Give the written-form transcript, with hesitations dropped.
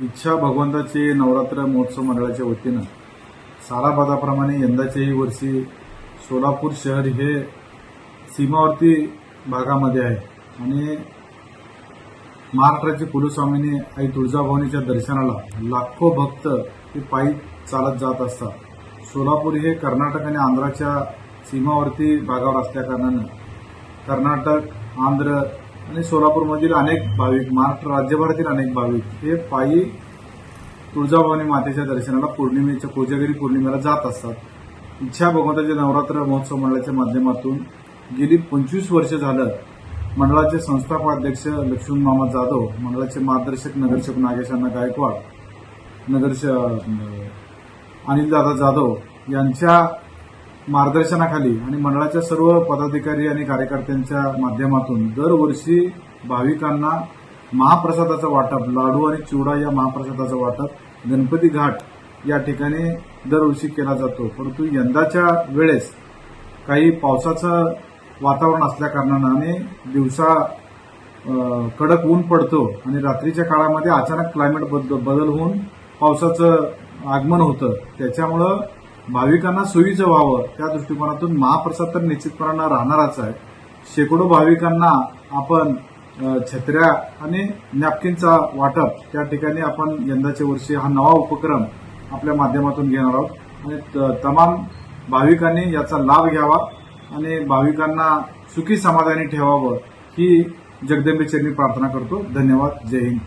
इच्छा भगवंताची नवरात्र महोत्सव मंडळाच्या वतीनं सालाबादाप्रमाणे यंदाच्याही वर्षी सोलापूर शहर हे सीमावर्ती भागामध्ये आहे आणि महाराष्ट्राची कुलस्वामिनी आई तुळजाभवानीच्या दर्शनाला लाखो भक्त हे पायी चालत जात असतात। सोलापूर हे कर्नाटक आणि आंध्राच्या सीमावर्ती भागावर असल्याकारणानं कर्नाटक, आंध्र आणि सोलापूरमधील अनेक भाविक, महाराष्ट्र राज्यभरातील अनेक भाविक हे पायी तुळजाभवानी मातेच्या दर्शनाला पौर्णिमेच्या कोजागिरी पौर्णिमेला जात असतात। इच्छा भगवंताचे नवरात्र महोत्सव मंडळाच्या माध्यमातून गेली 25 वर्ष झालं मंडळाचे संस्थापक अध्यक्ष लक्ष्मण मामा जाधव, मंडळाचे मार्गदर्शक नगरसेवक नागेशांना गायकवाड, नगरसेवक अनिलदादा जाधव यांच्या मार्गदर्शनाखाली आणि मंडळाच्या सर्व पदाधिकारी आणि कार्यकर्त्यांच्या माध्यमातून दरवर्षी भाविकांना महाप्रसादाचं वाटप, लाडू आणि चिवडा या महाप्रसादाचं वाटप गणपती घाट या ठिकाणी दरवर्षी केला जातो। परंतु यंदाच्या वेळेस काही पावसाचं वातावरण असल्याकारणानं आणि दिवसा कडक ऊन पडतो आणि रात्रीच्या काळामध्ये अचानक क्लायमेट बदल होऊन पावसाचं आगमन होतं। त्याच्यामुळं भाविकांना सोयीचं व्हावं त्या दृष्टिकोनातून महाप्रसाद तर निश्चितपणानं राहणारच आहे। शेकडो भाविकांना आपण छत्र्या आणि नॅपकिनचा वाटप त्या ठिकाणी आपण यंदाच्या वर्षी हा नवा उपक्रम आपल्या माध्यमातून घेणार आहोत आणि तमाम भाविकांनी याचा लाभ घ्यावा आणि भाविकांना सुखी समाधानी ठेवावं ही जगदंबेचरणी प्रार्थना करतो। धन्यवाद। जय हिंद।